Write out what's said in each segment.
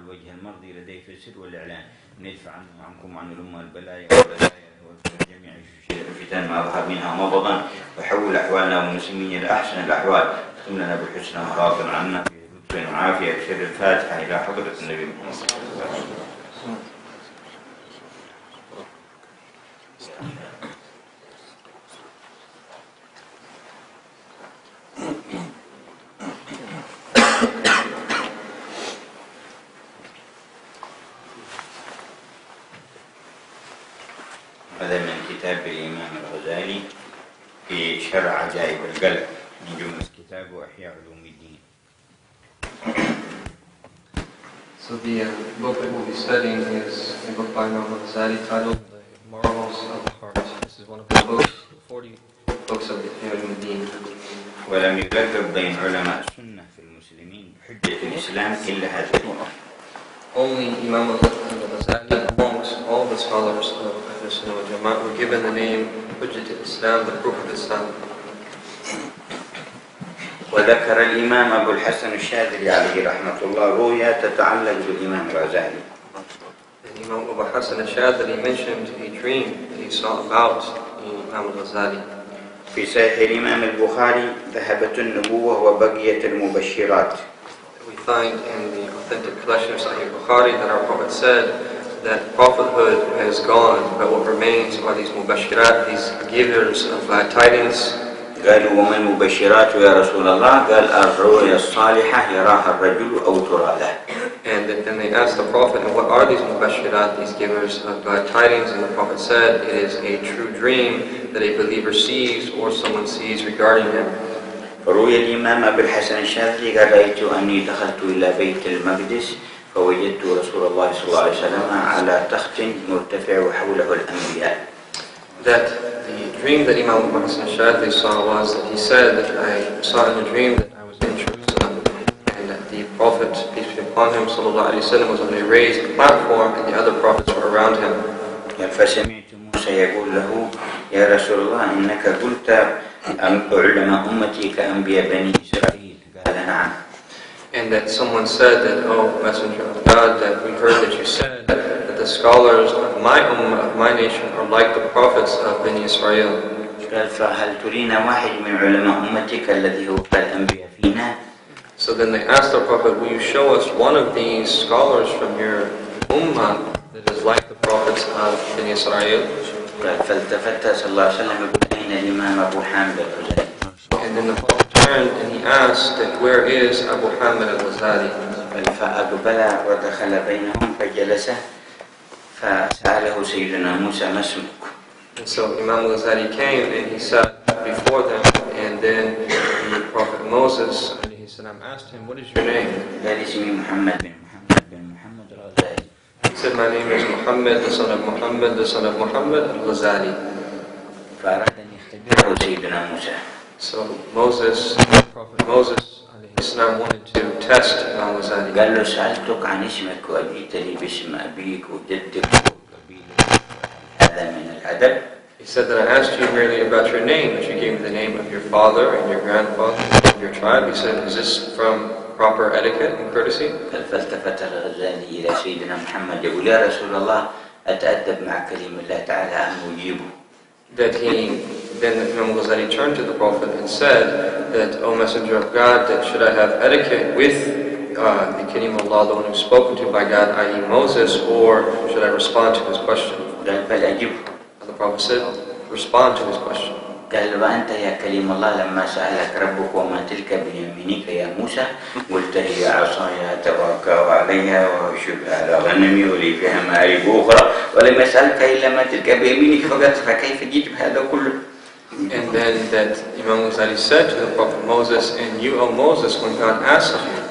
الوجه المرضي لديه في السر والإعلان، ندفع عنكم وعن الأمة البلايا والجميع الفتن ما ظهر منها وما وحول أحوالنا والمسلمين إلى أحسن الأحوال، اختم لنا بالحسنى وراض عنا في لطف وعافية. بشر الفاتحة إلى حضرة النبي محمد صلى الله عليه وسلم. هذا من كتاب الإمام الغزالي في شرع عجائب القلب من جملة كتابه إحياء علوم الدين. So the book that we'll be studying is a book by Imam Ghazali titled The Marvels of the Heart. This is one of the books, 40 books of the Ihya al-Din. ولم يلقب بين علماء السنة في المسلمين بحجة الإسلام إلا هذا الكتاب. Only Imam Ghazali amongst all the scholars of Ahl Sunnah wal Jama'ah were given the name Hujjat al-Islam, the proof of Islam. وذكر الإمام أبو الحسن الشاذلي عليه رحمة الله رؤيا تتعلق بالإمام الغزالي. And Imam Abu Hassan al-Shadhili mentioned a dream that he saw about Imam al-Ghazali. في صحيح الإمام البخاري ذهبت النبوة وبقيت المبشرات. We find in the authentic collection of Sahih Bukhari that our Prophet said that prophethood has gone, but what remains are these mubashirat, these givers of glad tidings. قالوا وما المبشرات يا رسول الله؟ قال الرؤيا الصالحة يراها الرجل أو ترى له. And then they asked the Prophet, and what are these mubashirat, these givers of glad tidings? And the Prophet said, it is a true dream that a believer sees or someone sees regarding him. روي الإمام أبو الحسن الشاذلي قال رأيت أني دخلت إلى بيت المقدس فوجدت رسول الله صلى الله عليه وسلم على تخت مرتفع وحوله الأنبياء. That the dream that Imam Abu Hassan al-Shadhili saw was that he said that I saw in a dream that I was in Jerusalem and that the Prophet, peace be upon him, sallallahu alayhi wa sallam, was on a raised platform and the other prophets were around him. فسمعت موسى يقول له يا رسول الله إنك قلت علماء أمتي كأنبياء بني إسرائيل. قال نعم. And that someone said that, oh Messenger of God, that we heard that you said that the scholars of my ummah, of my nation, are like the prophets of Bani Israel. قال فهل ترينا واحد من علماء أمتك الذي هو كالأنبياء فينا؟ So then they asked the Prophet, will you show us one of these scholars from your ummah that is like the prophets of Bani Israel? قال فالتفت صلى الله عليه وسلم يقول أين الإمام أبو حامد الغزالي؟ And then the Prophet turned and he asked that where is Abu Hamid al-Ghazali? فأقبل ودخل بينهم فجلس فسأله سيدنا موسى ما اسمك؟ And so Imam al-Ghazali came and he sat before them, and then the Prophet Moses asked him, what is your name? قال اسمي محمد بن محمد الغزالي. He said, my name is Muhammad, the son of Muhammad, the son of Muhammad al-Ghazali. فأراد أن يختبره سيدنا موسى. So Moses, Prophet Moses wanted to test Imam al-Ghazali. قال له سألتك عن اسمك وأجيت لي باسم أبيك وجدك وقبيلك، هذا من الأدب؟ He said that I asked you merely about your name, that you gave me the name of your father and your grandfather and your tribe. He said, is this from proper etiquette and courtesy? قال فالتفت الغزالي إلى سيدنا محمد يقول يا رسول الله أتأدب مع كلام الله تعالى أم أجيبه؟ Then Imam Ghazali turned to the Prophet and said that, O Messenger of God, that should I have etiquette with the Kalim of Allah, the one who's spoken to by God, i.e. Moses, or should I respond to his question? The Prophet said, respond to his question. قال وأنت يا كليم الله لما سألك ربك وما تلك بيمينك يا موسى قلت هي عصاي أتوكأ عليها وأشبها على غنمي ولي فيها مآرب أخرى ولم يسألك إلا ما تلك بيمينك فقط فكيف جئت بهذا كله؟ And then that Imam Ghazali said to the Prophet Moses, and you, O Moses, when God asked you,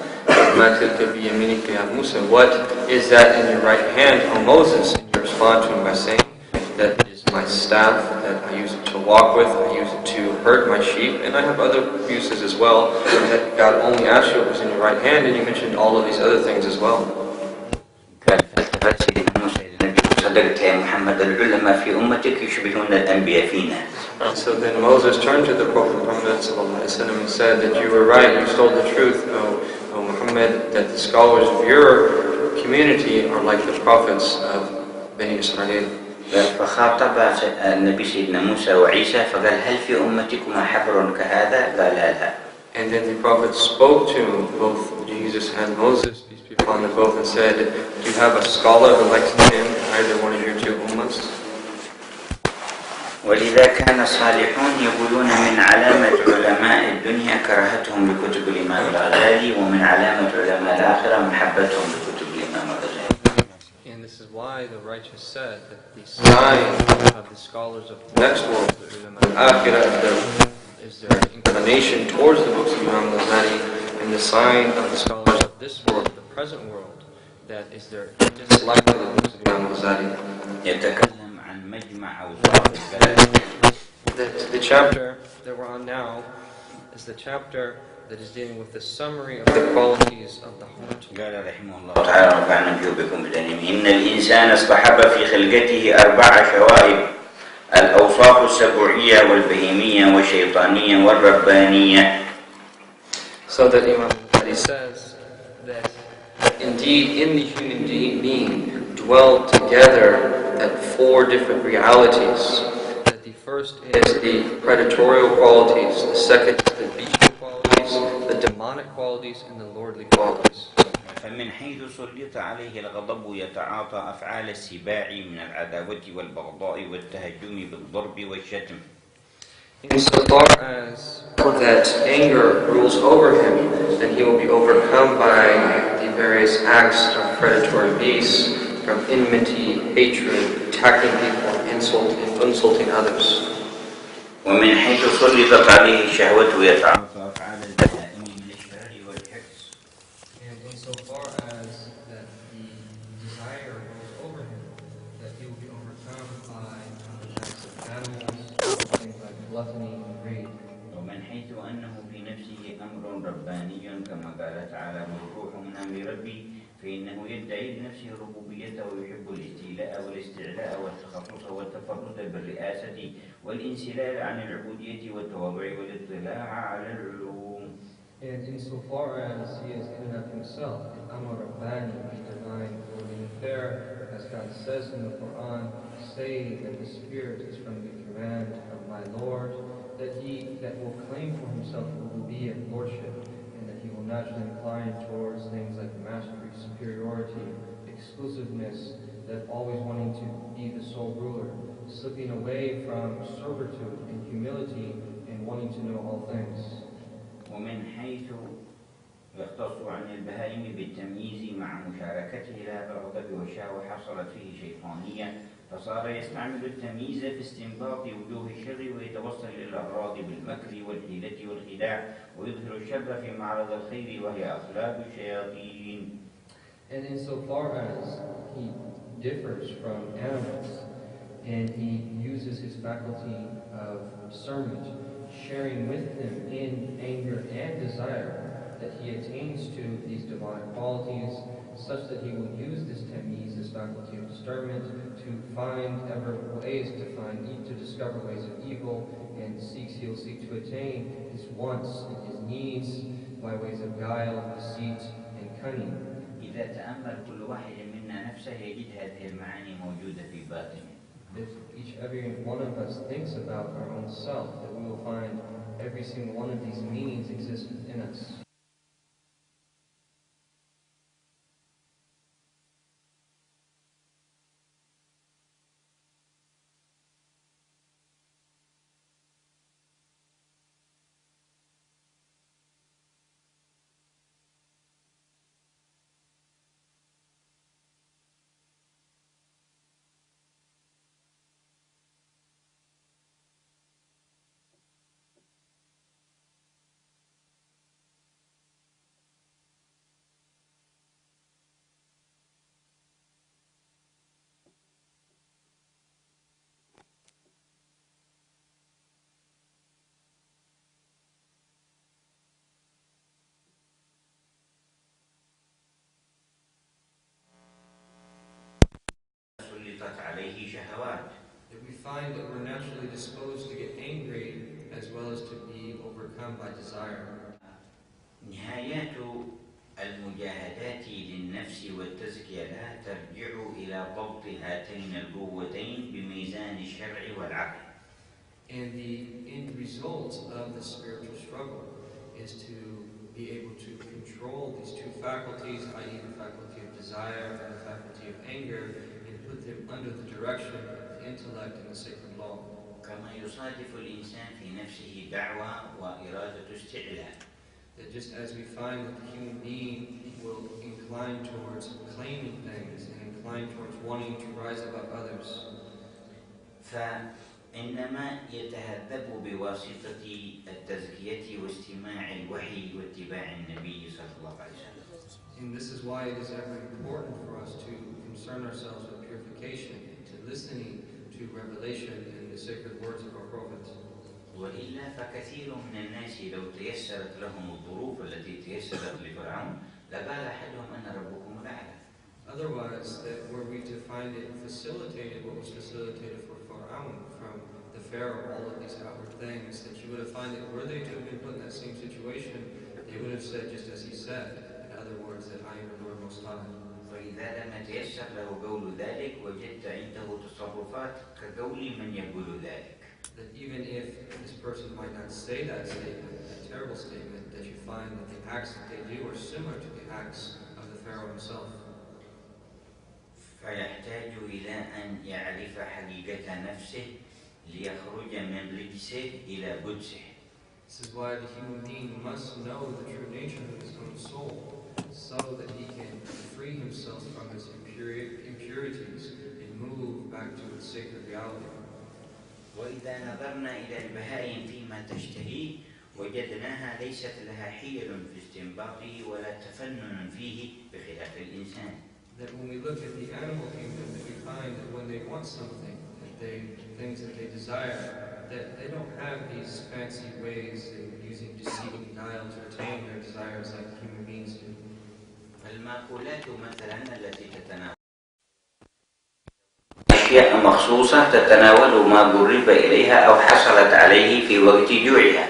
ما تلك بيمينك يا موسى, what is that in your right hand, O Moses? And you respond to him by saying, that is my staff, that I use it to walk with, I use it to herd my sheep, and I have other uses as well. And that God only asked you what was in your right hand, and you mentioned all of these other things as well. صدقة يا محمد العلماء في أمتك يشبهون الأنبياء فينا. And so then Moses turned to the Prophet Muhammad and said that you were right, you told the truth, O Muhammad, that the scholars of your community are like the prophets of Bani Israel. فخاطب النبي سيدنا موسى وعيسى فقال هل في أمتكم حبر كهذا؟ قال لا. And then the prophet spoke to both Jesus and Moses, peace be upon them both, and said, do you have a scholar who likes him, either one of your two ummahs? ولذا كان الصالحون يقولون من علامة علماء الدنيا كراهتهم لكتب الإمام الغزالي ومن علامة علماء الآخرة محبتهم لكتب الإمام الغزالي. And this is why the righteous said that the sign of the scholars of the next world, the ulama al-akhirah, is their inclination towards the books of Imam Ghazali, and the sign of the scholars of this world, the present world, that is their dislike to the books of Imam Ghazali. The chapter that we're on now is the chapter that is dealing with the summary of the qualities of the heart. قال رحمه الله تعالى رفعنا بكم بدنهم إن الإنسان اصطحب في خلقته 4 شوائب الأوصاف السبوعية والبهيمية والشيطانية والربانية. So that Imam Ghazali says that indeed in the human being dwell together that 4 different realities. That the first is the predatorial qualities, the second is the bestial qualities, the demonic qualities, and the lordly qualities. فمن حيث سلط عليه الغضب يتعاطى أفعال السباع من العداوة والبغضاء والتهجم بالضرب والشتم. Insofar as that anger rules over him, then he will be overcome by the various acts of predatory beasts, from enmity, hatred, attacking people, insulting others. ومن حيث سلطت عليه الشهوة يتعاطى أفعال البهائم من الشر والحرص. And insofar as that the desire rules over him, that he will be overcome by the acts of animals, things like gluttony and greed. ومن حيث أنه في نفسه أمر رباني كما قال تعالى والروح من أمر ربي فإنه يدعي لنفسه الربوبية ويحب الاستيلاء والاستعلاء والتخصص والتفرد بالرئاسة والانسلال عن العبودية والتواضع والاطلاع على العلوم. And insofar as he is in and of himself, the Amar Rabbani, the divine ruling affair, as God says in the Quran, say that the Spirit is from the command of my Lord, that he that will claim for himself rububiyyah, lordship, and that he will naturally incline towards things like mastery, superiority, exclusiveness, that always wanting to be the sole ruler, slipping away from servitude and humility and wanting to know all things. ومن حيث يختص عن البهائم بالتمييز مع مشاركته لها بالغضب والشهوة حصلت فيه شيطانية فصار يستعمل التمييز في استنباط وجوه الشر ويتوصل إلى الأغراض بالمكر والحيلة والخداع ويظهر الشر في معرض الخير وهي أخلاق الشياطين. And insofar as he differs from animals and he uses his faculty of discernment, sharing with them in anger and desire, that he attains to these divine qualities, such that he will use this tamyiz, this faculty of discernment, to find ever ways to discover ways of evil, and he'll seek to attain his wants and his needs by ways of guile, deceit, and cunning. إذا تأمل كل واحد منا نفسه يجد هذه المعاني موجودة في باطنه. If every one of us thinks about our own self, that we will find every single one of these meanings exist within us. That we find that we're naturally disposed to get angry as well as to be overcome by desire. نهايات المجاهدات للنفس والتزكية لا ترجع إلى ضبط هاتين القوتين بميزان الشرع والعقل. And the end result of the spiritual struggle is to be able to control these two faculties, i.e. the faculty of desire and the faculty of anger, and put them under the direction of the intellect and the sacred law. كما يصادف الإنسان في نفسه دعوة وإرادة استعلاء. That just as we find that the human being will incline towards claiming things and incline towards wanting to rise above others. فإنما يتهذب بواسطة التزكية واستماع الوحي واتباع النبي صلى الله عليه وسلم. And this is why it is ever important for us to concern ourselves with purification and to listening to revelation and the sacred words of our prophets. وإلا فكثير من الناس لو تيسرت لهم الظروف التي تيسرت لفرعون لقال أحدهم أنا ربكم الأعلى. Otherwise, that were we to find it facilitated, what was facilitated for Pharaoh from the Pharaoh, all of these outward things, that you would have found it were they to have been put in that same situation, they would have said just as he said, in other words, that I am the Lord Most High. وإذا لم يتيسر له قول ذلك وجدت عنده تصرفات كقول من يقول ذلك. That even if this person might not say that statement, that terrible statement, that you find that the acts that they do are similar to the acts of the Pharaoh himself. فيحتاج إلى أن يعرف حقيقة نفسه ليخرج من رجسه إلى قدسه. This is why the human being must know the true nature of his own soul, so that he can free himself from his impurities and move back to its sacred reality. وإذا نظرنا إلى البهائم فيما تشتهي وجدناها ليست لها حيل في استنباطه ولا تفنن فيه بخلاف الإنسان. That when we look at the animal kingdom, that we find that when they want something, things that they desire, that they don't have these fancy ways of using deceit and guile to attain their desires like human beings do. المأكولات مثلا التي تتناول أشياء مخصوصة تتناول ما قرب إليها أو حصلت عليه في وقت جوعها.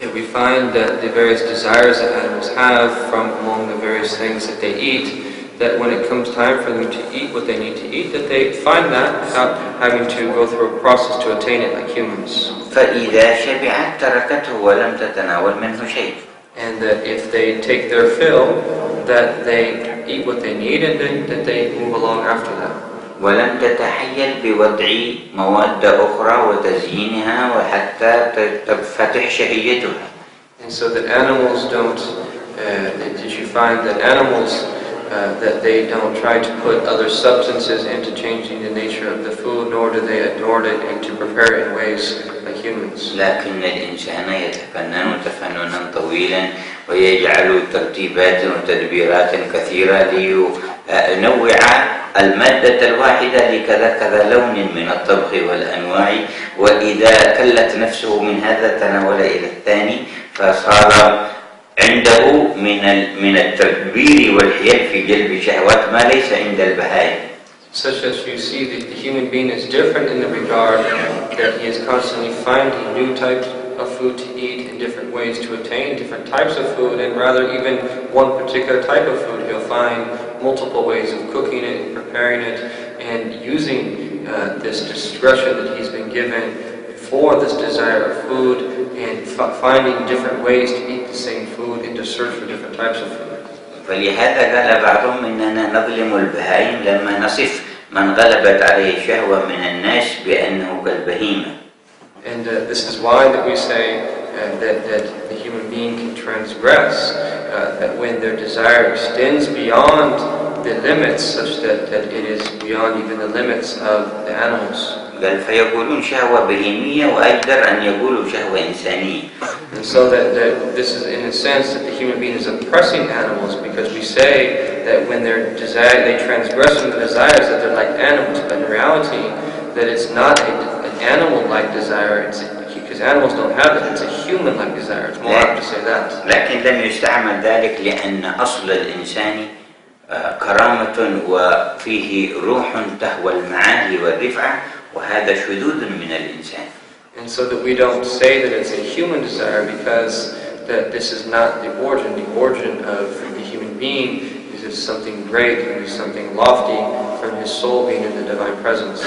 Yeah, we find that the various desires that animals have from among the various things that they eat, that when it comes time for them to eat what they need to eat, that they find that without having to go through a process to attain it like humans. فإذا شبعت تركته ولم تتناول منه شيء. And that if they take their fill, that they eat what they need and then that they move along after that. ولم تتحيل بوضع مواد أخرى وتزيينها وحتى تنفتح شهيتها. And so that animals don't, did you find that animals, that they don't try to put other substances into changing the nature of the food, nor do they ignore it and to prepare it in ways like humans. لكن الإنسان يتفنن تفننا طويلا ويجعل ترتيبات وتدبيرات كثيرة لينوع المادة الواحدة لكذا كذا لون من الطبخ والأنواع، وإذا كلت نفسه من هذا تناول إلى الثاني فصار عنده من التدبير والحيل في جلب شهوات ما ليس عند البهائم. Such as you see that the human being is different in the regard that he is constantly finding new types of food to eat in different ways to attain different types of food, and rather even one particular type of food he'll find multiple ways of cooking it, preparing it, and using this discretion that he's been given for this desire of food, and finding different ways to eat the same food and to search for different types of food. فلهذا قال بعضهم إننا نظلم البهائم لما نصف من غلبت عليه الشهوة من الناس بأنه كالبهيمة. And this is why that we say that the human being can transgress, that when their desire extends beyond the limits, such that it is beyond even the limits of the animals. قال فيقولون شهوة بهيمية وأجدر أن يقولوا شهوة إنسانية. And so that this is in a sense that the human being is oppressing animals, because we say that when they transgress in the desires that they're like animals, but in reality that it's not an animal-like desire, because animals don't have it, it's a human-like desire. It's more apt to say that. لكن لم يستعمل ذلك لأن أصل الإنسان كرامة وفيه روح تهوى المعالي والرفعة، وهذا شذوذ من الإنسان. And so that we don't say that it's a human desire, because that this is not the origin. The origin of the human being uses something great, uses something lofty from his soul being in the divine presence.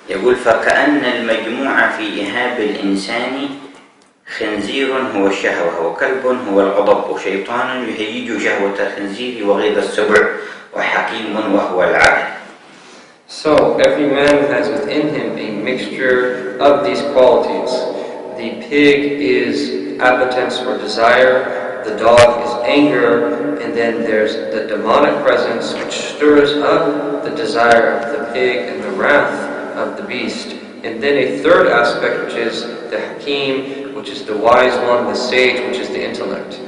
يقول فكأن المجموعة في إهاب الإنسان خنزير هو الشهوة وكلب هو الغضب وشيطان يهيج شهوة الخنزير وغيظ السبع وحكيم وهو العقل. So every man has within him a mixture of these qualities. The pig is appetence or desire, the dog is anger, and then there's the demonic presence which stirs up the desire of the pig and the wrath of the beast. And then a third aspect, which is the hakim, which is the wise one, the sage, which is the intellect.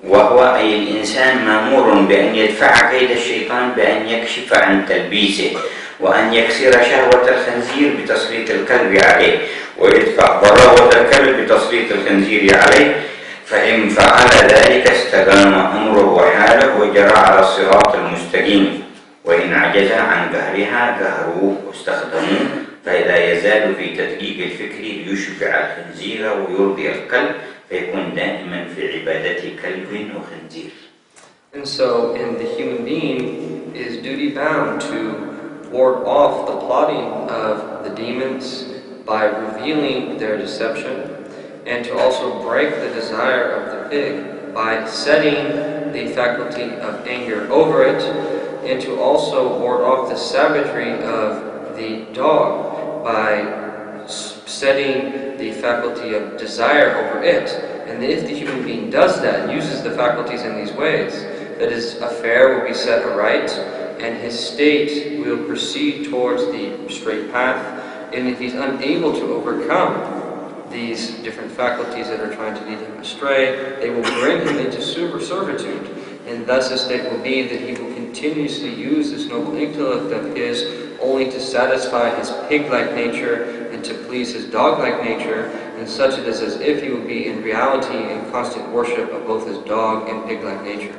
وهو أي الإنسان مأمور بأن يدفع كيد الشيطان بأن يكشف عن تلبيسه وأن يكسر شهوة الخنزير بتسليط الكلب عليه ويدفع ضراوة الكلب بتسليط الخنزير عليه فإن فعل ذلك استقام أمره وحاله وجرى على الصراط المستقيم وإن عجز عن قهرها قهروه واستخدموه فإذا يزال في تدقيق الفكر ليشبع الخنزير ويرضي الكلب فيكون دائما في عبادة كلب وخنزير. And so, in the human being is duty bound to ward off the plotting of the demons by revealing their deception, and to also break the desire of the pig by setting the faculty of anger over it, and to also ward off the savagery of the dog by setting the faculty of desire over it. And if the human being does that and uses the faculties in these ways, that his affair will be set aright, and his state will proceed towards the straight path. And if he's unable to overcome these different faculties that are trying to lead him astray, they will bring him into servitude. And thus his state will be that he will continuously use this noble intellect of his only to satisfy his pig-like nature and to please his dog-like nature, and such it is as if he would be in reality in constant worship of both his dog and pig-like nature.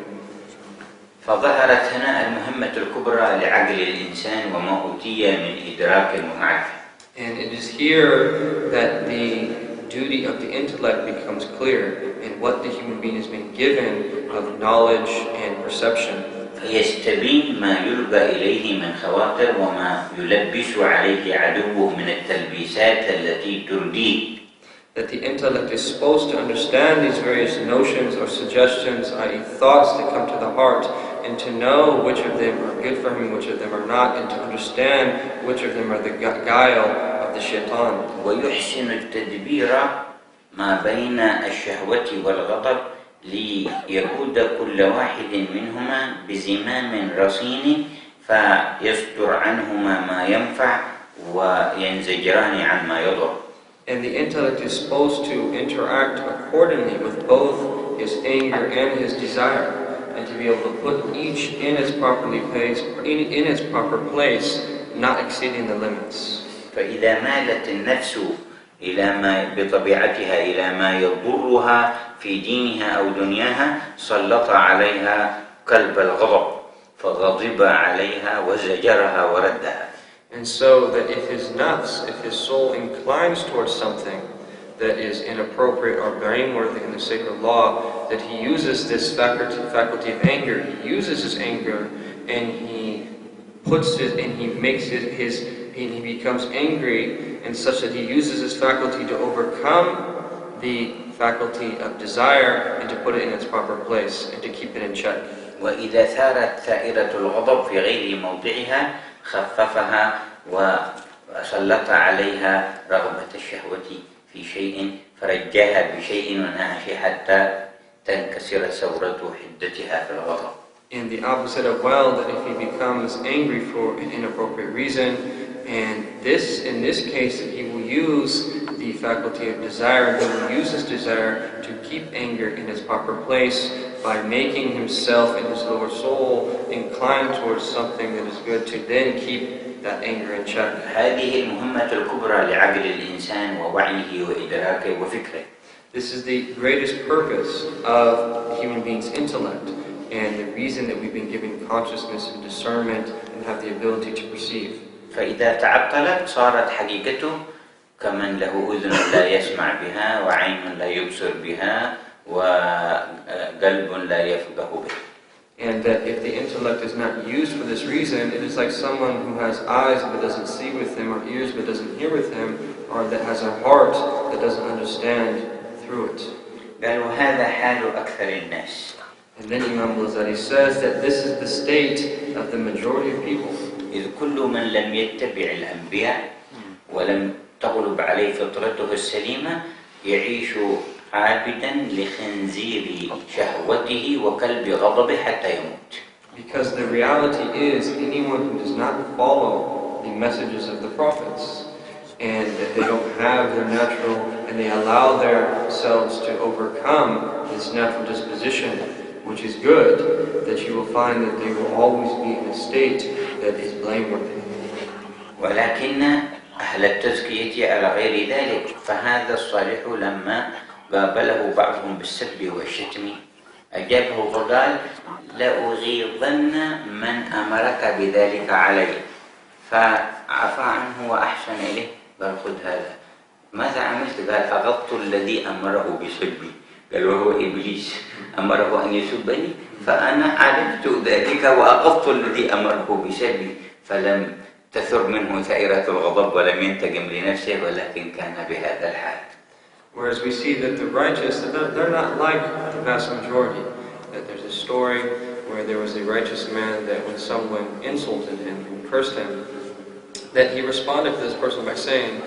فظهرت هنا المهمة الكبرى لعقل الإنسان وما أوتي من إدراك ومعرفة. And it is here that the duty of the intellect becomes clear and what the human being has been given of knowledge and perception. فيستبين ما يلقى إليه من خواطر وما يلبس عليه عدوه من التلبيسات التي ترديه. That the intellect is supposed to understand these various notions or suggestions, i.e. thoughts that come to the heart, and to know which of them are good for him, which of them are not, and to understand which of them are the guile of the shaitan. ويحسن التدبير ما بين الشهوة والغضب ليقود كل واحد منهما بزمام رصين فيستر عنهما ما ينفع وينزجران عن ما يضر. And the intellect is supposed to interact accordingly with both his anger and his desire, and to be able to put each in its proper place, not exceeding the limits. فإذا مالت النفس إلى ما بطبيعتها إلى ما يضرها في دينها أو دنياها سلط عليها قلب الغضب فغضب عليها وزجرها وردها. And so that if his nafs, if his soul inclines towards something that is inappropriate or blameworthy in the sacred law, that he uses this faculty of anger, he uses his anger, and he puts it, and he makes it and he becomes angry, and such that he uses his faculty to overcome the faculty of desire and to put it in its proper place and to keep it in check. وإذا ثارت ثائرة الغضب في غير موضعها خففها وسلط عليها رغبة الشهوة في شيء فرجاها بشيء ونهى شيء حتى تنكسر ثورة حدتها في الغضب. And the opposite of well, that if he becomes angry for an inappropriate reason, and in this case, that he will use the faculty of desire, he will use his desire to keep anger in its proper place by making himself and his lower soul incline towards something that is good, to then keep that anger in check. هذه المهمة الكبرى لعقل الإنسان ووعيه وإدراكه وفكره. This is the greatest purpose of the human being's intellect, and the reason that we've been given consciousness and discernment and have the ability to perceive. فإذا تعطلت صارت حقيقته كمن له أذن لا يسمع بها وعين لا يبصر بها وقلب لا يفقه به. And that if the intellect is not used for this reason, it is like someone who has eyes but doesn't see with him, or ears but doesn't hear with him, or that has a heart that doesn't understand through it. قال وهذا حال أكثر الناس. And then Imam Ghazali says that this is the state of the majority of people. إذ كل من لم يتبع الأنبياء ولم تغلب عليه فطرته السليمة يعيش عابدا لخنزير شهوته وكلب غضبه حتى يموت. Because the reality is, anyone who does not follow the messages of the prophets, and that they don't have their natural, and they allow themselves to overcome this natural disposition, which is good, that you will find that they will always be in a state that is blameworthy. ولكن أهل التزكية على غير ذلك، فهذا الصالح لما قابله بعضهم بالسب والشتم أجابه فقال لأغيظن من أمرك بذلك علي، فعفى عنه وأحسن إليه. قال خذ هذا. ماذا عملت؟ قال أغضت الذي أمره بسبي. قال وهو إبليس أمره أن يسبني، فأنا عرفت ذلك وأغضت الذي أمره بسبي، فلم تثر منه ثائرة الغضب ولم ينتقم لنفسه، ولكن كان بهذا الحال. Whereas we see that the righteous, they're not like the vast majority. That there's a story where there was a righteous man that when someone insulted him and cursed him, that he responded to this person by saying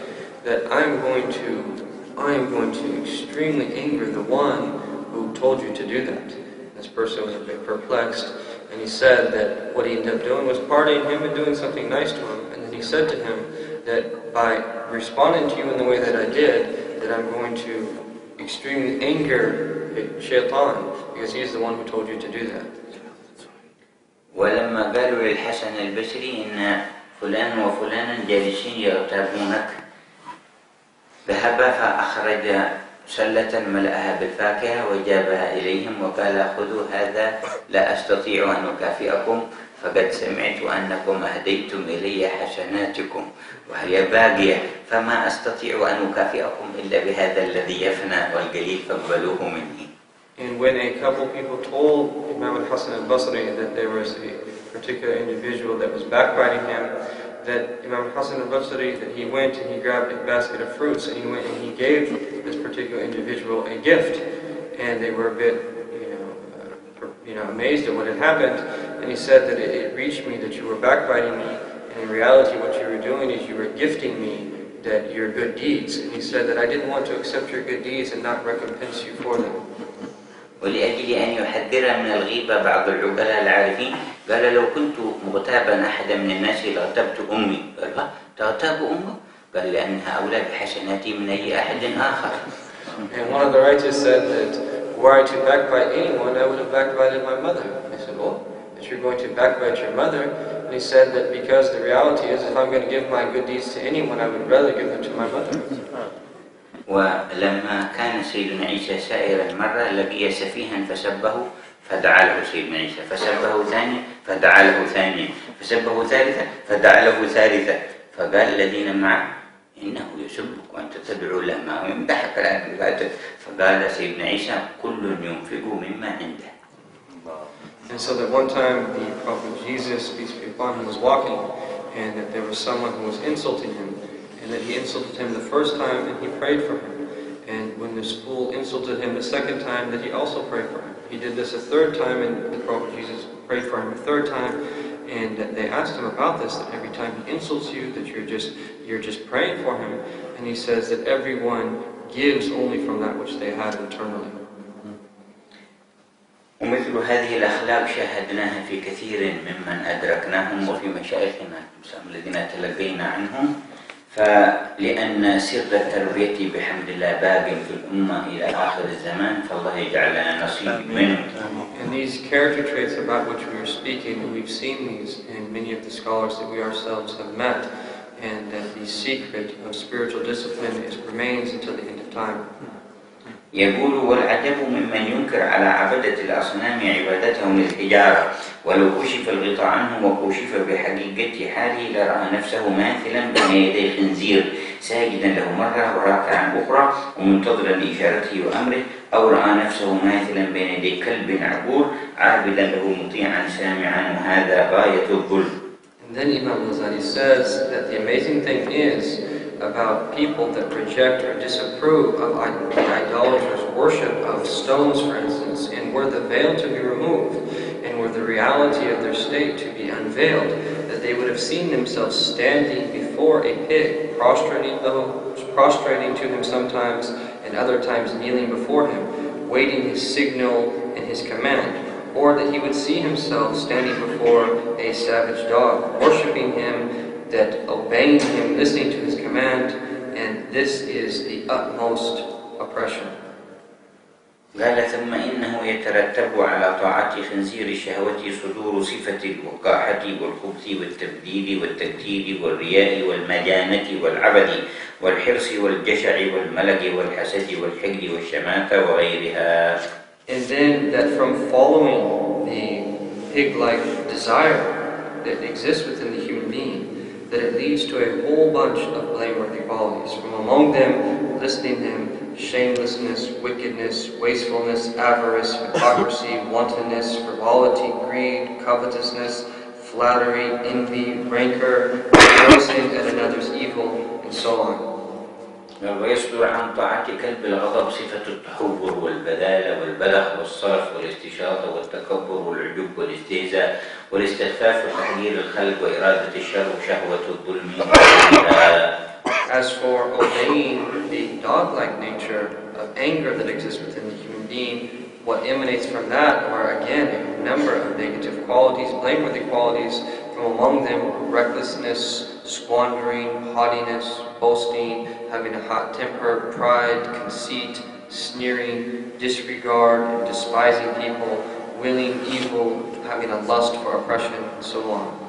that I am going to extremely anger the one who told you to do that. This person was a bit perplexed, and he said that what he ended up doing was partying him and doing something nice to him. And then he said to him that by responding to you in the way that I did, that I'm going to extremely anger Shaitan, because he is the one who told you to do that. ولما قالوا للحسن البصري إن فلان وفلانا جالسين يغتابونك، ذهب فأخرج سلة ملأها بالفاكهة وجابها إليهم وقال خذوا هذا لا أستطيع أن أكافئكم، فقد سمعت أنكم أهديتم إلي حسناتكم وهي باقية، فما أستطيع أن أكافئكم إلا بهذا الذي يفنى والقليل فاقبلوه مني. And when a couple people told Imam al-Hasan al-Basri that there was a particular individual that was backbiting him, that Imam Hasan al-Basri, that he went and he grabbed a basket of fruits and he went and he gave this particular individual a gift, and they were a bit, amazed at what had happened. And he said that it reached me that you were backbiting me, and in reality what you were doing is you were gifting me that your good deeds. And he said that I didn't want to accept your good deeds and not recompense you for them. ولأجل أن يحذر من الغيبة بعض العقلاء العارفين قال لو كنت مغتابا أحدا من الناس لاغتبت أمي. قال لا تغتاب أمك؟ قال لأنها أولى بحسناتي من أي أحد آخر. And one of the righteous said that were I to backbite anyone, I would have backbited my mother. I said, well, if you're going to backbite your mother, and he said that because the reality is if I'm going to give my good deeds to anyone, I would rather give them to my mother. ولما كان سيدنا عيسى سائرا مرة لقي سفيها فسبه فدعا له سيدنا عيسى، فسبه ثانيا فدعا له ثانيا، فسبه ثالثا فدعا له ثالثا، فقال الذين معه إنه يسبك وأنت تدعو له ما يمدحك الآن. فقال سيدنا عيسى كل ينفق مما عنده. And so that one time the Prophet Jesus, peace be upon him, was walking, and that there was someone who was insulting him, and that he insulted him the first time and he prayed for him. And when this fool insulted him the second time, that he also prayed for him. He did this a third time, and the Prophet Jesus prayed for him a third time. And they asked him about this, that every time he insults you, that you're just praying for him. And he says that everyone gives only from that which they have internally. ومثل هذه الأخلاق شاهدناها في كثير ممن أدركناهم وفي مشايخنا الذين تلقينا عنهم، فلأن سر التربية بحمد الله باق في الأمة إلى آخر الزمان، فالله يجعل لنا نصيب منه. And these character traits about which we are speaking, we've seen these in many of the scholars that we ourselves have met, and that the secret of spiritual discipline remains until the end of time. يقول: والعجب ممن ينكر على عبدة الأصنام عبادتهم للحجارة، ولو كشف الغطاء عنه وكشف بحقيقة حاله لرأى نفسه ماثلا بين يدي خنزير ساجدا له مرة وراكعا أخرى ومنتظرا لإشارته وأمره، أو رأى نفسه ماثلا بين يدي كلب عبور عابدا له مطيعا سامعا، وهذا غاية الظلم. And then Imam Ghazali says that the amazing thing is about people that reject or disapprove of the idolatrous worship of stones, for instance, and were the veil to be removed, and were the reality of their state to be unveiled, that they would have seen themselves standing before a pig, prostrating to him sometimes, and other times kneeling before him, waiting his signal and his command. Or that he would see himself standing before a savage dog, worshipping him, that obeying him, listening to his command, and this is the utmost oppression. قال: ثم إنه يترتب على طاعة خنزير الشهوة صدور صفة الوقاحة والخبث والتبديل والتكتير والرياء والمجانة والعبد والحرص والجشع والملق والحسد والحقد والشماتة وغيرها. And then that from following the pig-like desire that exists within the human being, that it leads to a whole bunch of blameworthy qualities. From among them, listing them, shamelessness, wickedness, wastefulness, avarice, hypocrisy, wantonness, frivolity, greed, covetousness, flattery, envy, rancor, rejoicing at another's evil, and so on. ويصدر عن طاعة كلب الغضب صفة التحور والبذالة والبذخ والصرف والاستشاطة والتكبر والعجب والاستهزاء والاستخفاف وتحقير الخلق وإرادة الشر وشهوة الظلم. As for obeying the dog-like nature of anger that exists within the human being, what emanates from that are again a number of negative qualities, blameworthy qualities. From among them, recklessness, squandering, haughtiness, boasting, having a hot temper, pride, conceit, sneering, disregard, and despising people, willing evil, having a lust for oppression, and so on.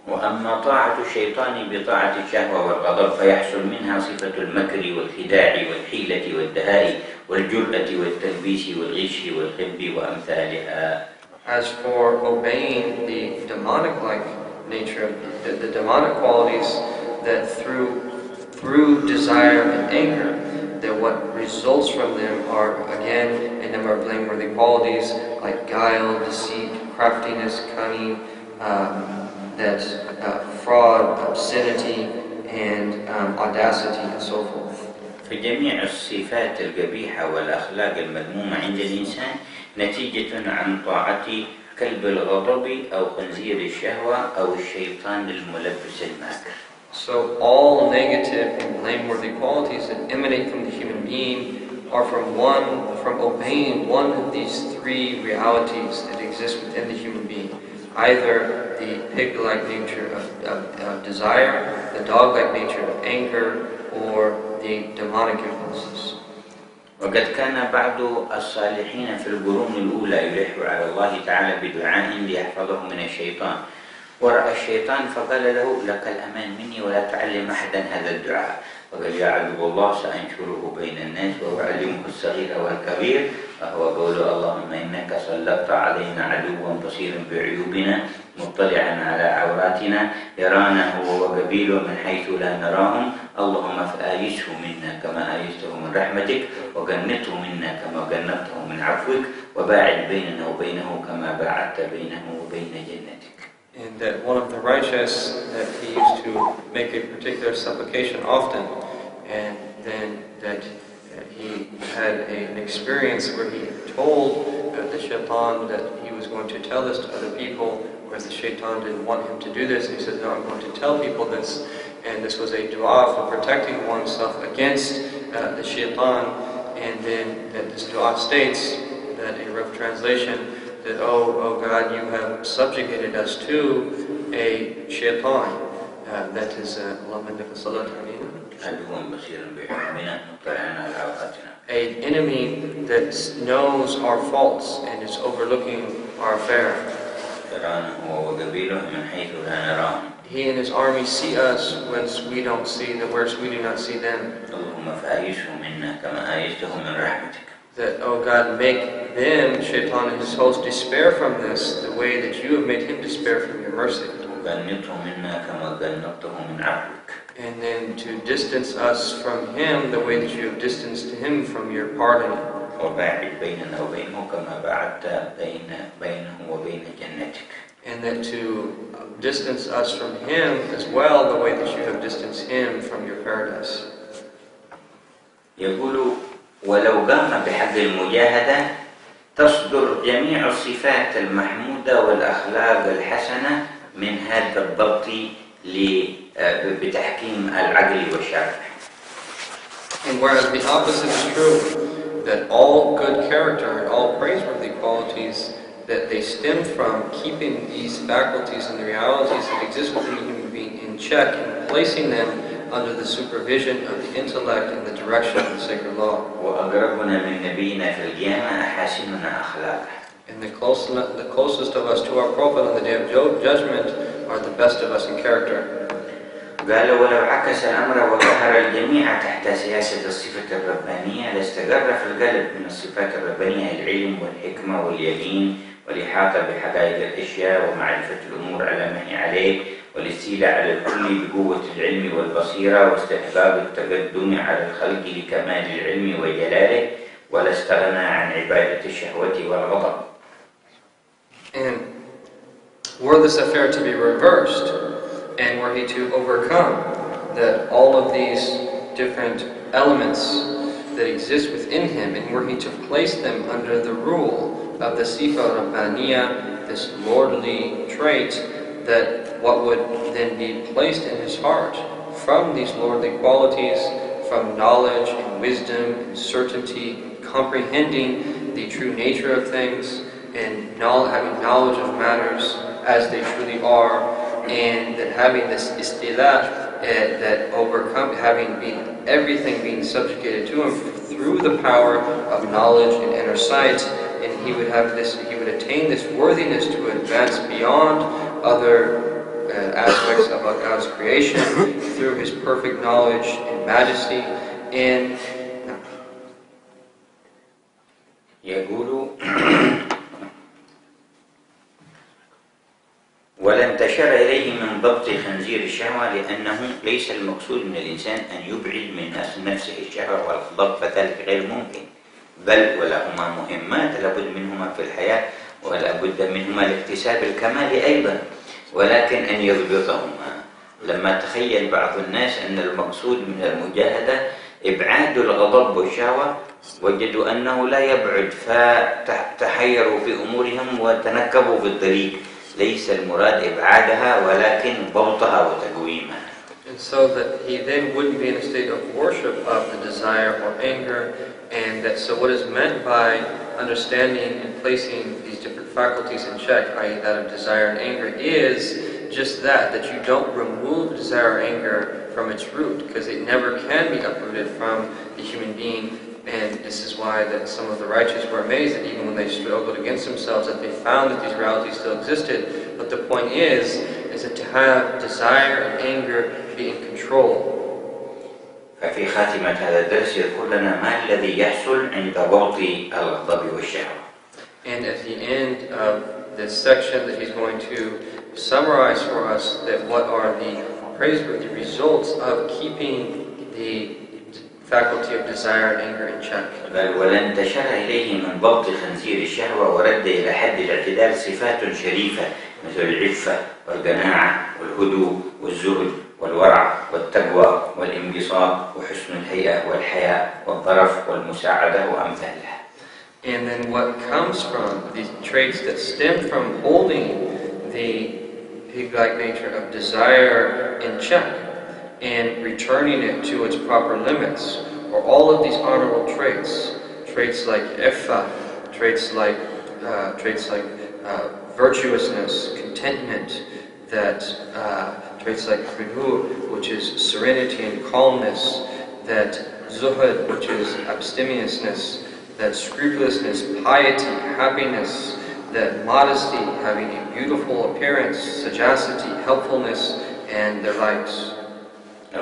وأما طاعة الشيطان بطاعة الشهوة والغضب فيحصل منها صفة المكر والخداع والحيلة والدهاء والجرأة والتلبيس والغش والخب وأمثالها. As for obeying the demonic-like nature, the demonic qualities that through desire and anger, that what results from them are again a number of blameworthy qualities like guile, deceit, craftiness, cunning, fraud, obscenity, and audacity, and so forth. فجميع الصفات القبيحة والأخلاق المذمومة عند الإنسان نتيجة عن طاعة كلب الغضب أو خنزير الشهوة أو الشيطان الملبس الماكر. So all negative and blameworthy qualities that emanate from the human being are from obeying one of these three realities that exist within the human being. Either the pig-like nature of desire, the dog-like nature of anger, or the demonic impulses. وقد كان بعض الصالحين في القرون الأولى يلح على الله تعالى بدعاء ليحفظه من الشيطان، ورأى الشيطان فقال له: لك الأمان مني ولا تعلم أحدا هذا الدعاء. وقال: يا عدو الله سأنشره بين الناس وأعلمه الصغير والكبير، وهو قول: اللهم إنك سلطت علينا عدوا بصيرا بعيوبنا مطلعا على عوراتنا يرانا هو وقبيله من حيث لا نراهم، اللهم فآيسه منا كما آيسته من رحمتك وجنته منا كما جنته من عفوك وباعد بيننا وبينه كما باعدت بينه وبين جنتك. And that one of the righteous, that he used to make a particular supplication often, and then that he had an experience where he told the shaitan that he was going to tell this to other people, whereas the shaitan didn't want him to do this, and he said, no, I'm going to tell people this. And this was a dua for protecting oneself against the shaitan. And then that this dua states that, in rough translation, that, oh God, you have subjugated us to a shaitan. That is, an enemy that knows our faults and is overlooking our affair. ترانا هو وقبيله من حيث لا نراهم. He and his army see us whence we don't see them, whereas we do not see them. اللهم فآيسهم منا كما آيستهم من رحمتك. That, oh God, make them, Shaitan and his host, despair from this the way that you have made him despair from your mercy. وقنطهم منا كما قنطتهم من عفوك. And then to distance us from him the way that you have distanced him from your pardon. وباعد بيننا وبينه كما بعدت بينه وبين جنتك. And that to distance us from him as well the way that you have distanced him from your paradise. يقول ولو قام بحق المجاهدة تصدر جميع الصفات المحمودة والأخلاق الحسنة من هذا الضبط بتحكيم العقل والشرع. And whereas the opposite is true, that all good character and all praiseworthy qualities that they stem from keeping these faculties and the realities that exist within the human being in check and placing them under the supervision of the intellect and the direction of the sacred law. وأقربنا من نبينا في القيامة أحاسننا أخلاقا. And the closest of us to our Prophet on the Day of Judgment are the best of us in character. قال ولو عكس الأمر وظهر الجميع تحت سياسة الصفة الربانية لاستقر في القلب من الصفات الربانية العلم والحكمة واليقين والإحاطة بحقائق الأشياء ومعرفة الأمور على ما هي عليه والاستيلاء على الكل بقوة العلم والبصيرة واستحباب التقدم على الخلق لكمال العلم وجلاله ولا استغنى عن عبادة الشهوة والغضب. And were this affair to be reversed, and were he to overcome that all of these different elements that exist within him, and were he to place them under the rule of the Sifa Rabbaniya, this lordly trait, that what would then be placed in his heart from these lordly qualities, from knowledge and wisdom and certainty, comprehending the true nature of things, and having knowledge of matters as they truly are, and that having this istila, that overcome, having everything being subjugated to him through the power of knowledge and inner sight, and he would attain this worthiness to advance beyond other aspects of God's creation through his perfect knowledge and majesty. And يقول ولا انتشر إليه من ضبط خنزير الشهوة لأنه ليس المقصود من الإنسان أن يبعد من نفسه الشهوة والضبط، فذلك غير ممكن، بل ولهما مهمات لابد منهما في الحياة ولابد منهما لاكتساب الكمال أيضا، ولكن أن يضبطهما. لما تخيل بعض الناس أن المقصود من المجاهدة إبعاد الغضب والشهوة وجدوا أنه لا يبعد فتحيروا في أمورهم وتنكبوا في الطريق. ليس المراد إبعادها ولكن ضبطها وتقويمها. And so that he then wouldn't be in a state of worship of the desire or anger, and that so what is meant by understanding and placing these different faculties in check, i.e. that of desire and anger, is just that you don't remove desire or anger from its root, because it never can be uprooted from the human being. And this is why that some of the righteous were amazed that even when they struggled against themselves that they found that these realities still existed. But the point is that to have desire and anger be in control. ففي خاتمة هذا الدرس يقول لنا ما الذي يحصل عند ضبط الغضب والشهوة. And at the end of this section that he's going to summarize for us that what are the praiseworthy results of keeping the faculty of desire and anger in check. ولا انتشر إليه من ضبط خنزير الشهوة ورد إلى حد الاعتدال صفات شريفة مثل العفة والقناعة والهدوء والزهد والورع والتقوى والانبساط وحسن الهيئة والحياء والظرف والمساعدة وأمثالها. And then what comes from these traits that stem from holding the pig-like nature of desire in check and returning it to its proper limits, or all of these honorable traits like iffa, traits like virtuousness, contentment, traits like hudur, which is serenity and calmness, that zuhud, which is abstemiousness, that scrupulousness, piety, happiness, that modesty, having a beautiful appearance, sagacity, helpfulness, and the likes.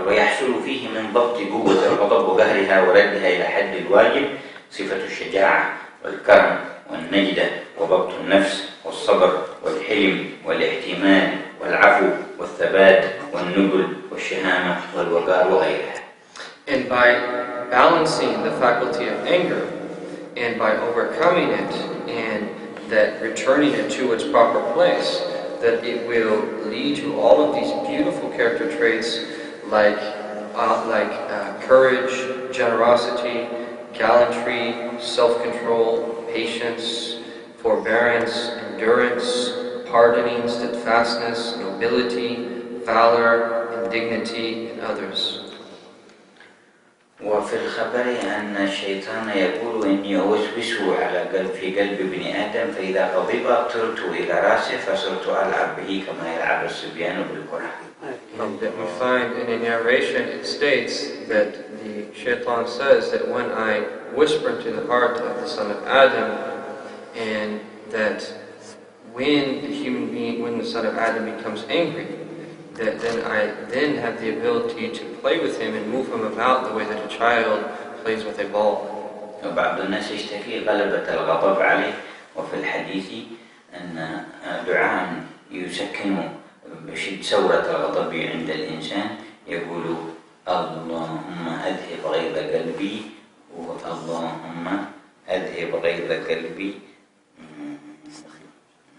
ويحصل فيه من ضبط قوة الغضب وقهرها وردها إلى حد الواجب صفة الشجاعة والكرم والنجدة وضبط النفس والصبر والحلم والاحتمال والعفو والثبات والنبل والشهامة والوقار وغيرها. And by balancing the faculty of anger, and by overcoming it, and that returning it to its proper place, that it will lead to all of these beautiful character traits like courage, generosity, gallantry, self-control, patience, forbearance, endurance, pardoning, steadfastness, nobility, valor, and dignity in others. وفي الخبر أن الشيطان يقول إني أوسوس في قلب ابن آدم فإذا غضب طرت إلى رأسه فصرت ألعب به كما يلعب الصبيان بالكرة. And that we find in a narration, it states that the shaitan says that when I whisper into the heart of the son of Adam, and that when the son of Adam becomes angry, that then I have the ability to play with him and move him about the way that a child plays with a ball. وبعض الناس يشتكي غلبة الغضب عليه وفي الحديث أن دعاء يسكن بشد ثورة الغضب عند الإنسان يقول اللهم أذهب غيظ قلبي اللهم أذهب غيظ قلبي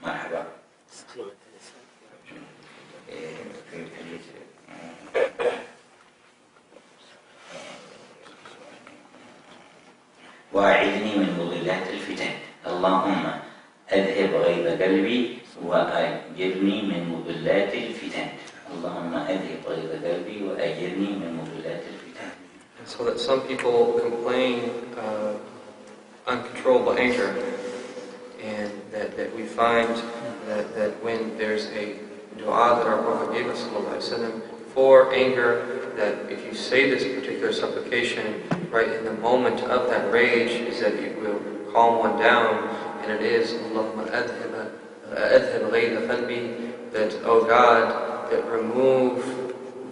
مرحبا وأعذني من مضلات الفتن اللهم أذهب غيظ قلبي وأجرني من مضلات الفتن اللهم أذهب غيظ قلبي وأجرني من مضلات الفتن. So that some people complain uncontrollable anger, and that we find that when there's a dua that our Prophet gave us for anger, that if you say this particular supplication right in the moment of that rage, is that it will calm one down, and it is Allahumma adhib ghayza qalbi, that oh God, that remove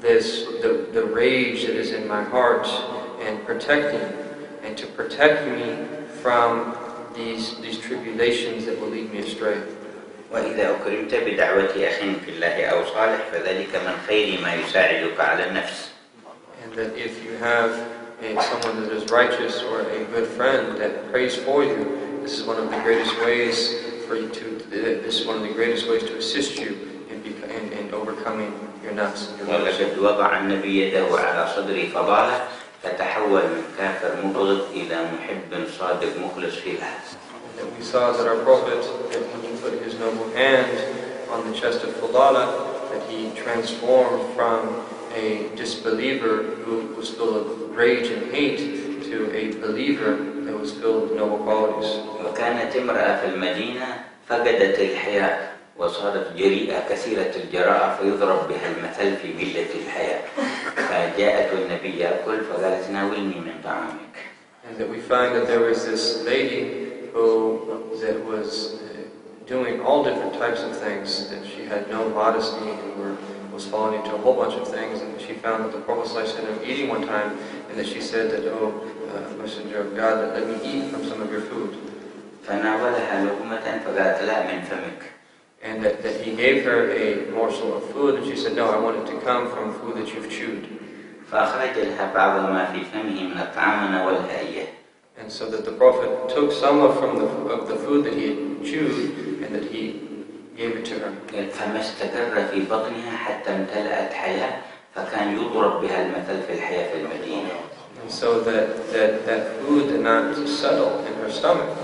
the rage that is in my heart, and to protect me from these tribulations that will lead me astray. وإذا أكرمت بدعوة أخ في الله أو صالح فذلك من خير ما يساعدك على النفس. And that if you have someone that is righteous or a good friend that prays for you, this is one of the greatest ways to assist you in overcoming your nafs. ولقد وضع النبي يده على صدري فضاله فتحول من كافر مبغض إلى محب صادق مخلص في الله. And we saw that our Prophet, that when he put his noble hand on the chest of Fadala, that he transformed from a disbeliever who was full of rage and hate to a believer that was filled with noble qualities. وكانت امرأة في المدينة فقدت الحياء وصارت جريئة كثيرة الجراءة فيضرب بها المثل في قلة الحياء فجاءت النبي يأكل فقالت ناولني من طعامك. And that we find that there was this lady that was doing all different types of things, that she had no modesty and was falling into a whole bunch of things, and she found that the Prophet ﷺ eating one time, and that she said that, oh, Messenger of God, let me eat from some of your food. And that he gave her a morsel of food, and she said, no, I want it to come from food that you've chewed. And so that the Prophet took some of the food that he had chewed, and that he gave it to her. And so that food did not settle in her stomach,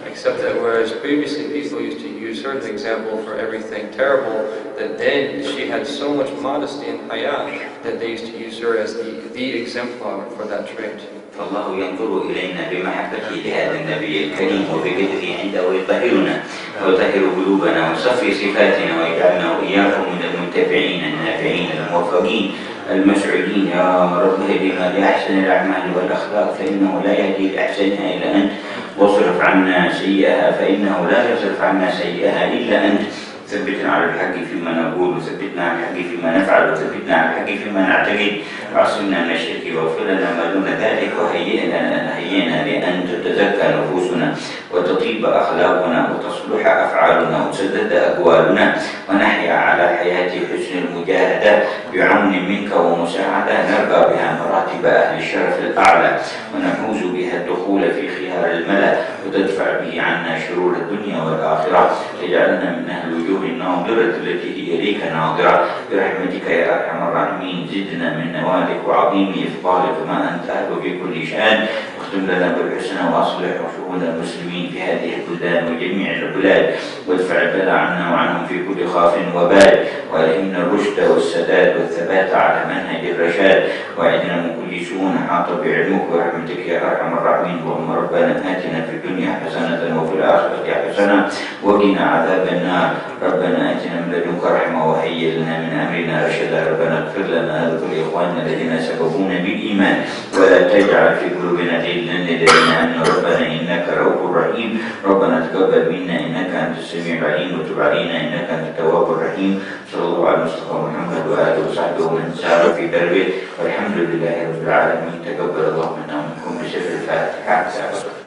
except that whereas previously people used to use her as an example for everything terrible, that then she had so much modesty and haya that they used to use her as the exemplar for that trait. فالله ينظر إلينا بمحبته لهذا النبي الكريم وبقدره عنده ويطهرنا ويطهر قلوبنا ويصفي صفاتنا ويجعلنا وإياكم من المتابعين النافعين الموفقين المسعودين. يا رب اهدنا لأحسن الأعمال والأخلاق فإنه لا يهدي لأحسنها إلا أنت واصرف عنا سيئها فإنه لا يصرف عنا سيئها إلا أنت. ثبتنا على الحق فيما نقول، وثبتنا على الحق فيما نفعل، وثبتنا على الحق فيما نعتقد، واعصمنا من الشرك واغفر لنا ما دون ذلك، وهيئنا لأن تتزكى نفوسنا وتطيب أخلاقنا وتصلح أفعالنا وتسدد أقوالنا، ونحيا على حياة حسن المجاهدة بعون منك ومساعدة نرقى بها مراتب أهل الشرف الأعلى، ونحوز بها الدخول في خيار الملأ، وتدفع به عنا شرور الدنيا والآخرة، تجعلنا من أهل الوجوه الناظرة التي هي إليك ناظرة برحمتك يا أرحم الراحمين. زدنا من نوالك وعظيم إفضالك ما أنت أهل في كل شأن، واختم لنا بالحسنى وأصلح شؤون المسلمين في هذه البلدان وجميع البلاد، وادفع البلاء عنا وعنهم في كل خاف وبال، وألهمنا الرشد والسداد والثبات على منهج الرشاد، وأعدنا من كل سوء حاط بعلمك ورحمتك يا أرحم الراحمين. اللهم ربنا آتنا في الدنيا حسنة وفي الآخرة حسنة وقنا عذاب النار. ربنا آتنا من لدنك رحمة وهيئ لنا من أمرنا رشدا. ربنا اغفر لنا ولإخواننا الذين سبقونا بالإيمان، ولا تجعل في قلوبنا غلا للذين آمنوا ربنا إنك رؤوف رحيم. ربنا تقبل منا إنك أنت السميع العليم، وتب علينا إنك أنت التواب الرحيم. صلى الله على مصطفى محمد وآله وصحبه ومن سار في دربه، والحمد لله رب العالمين. تقبل الله منا ومنكم بسر الفاتحة.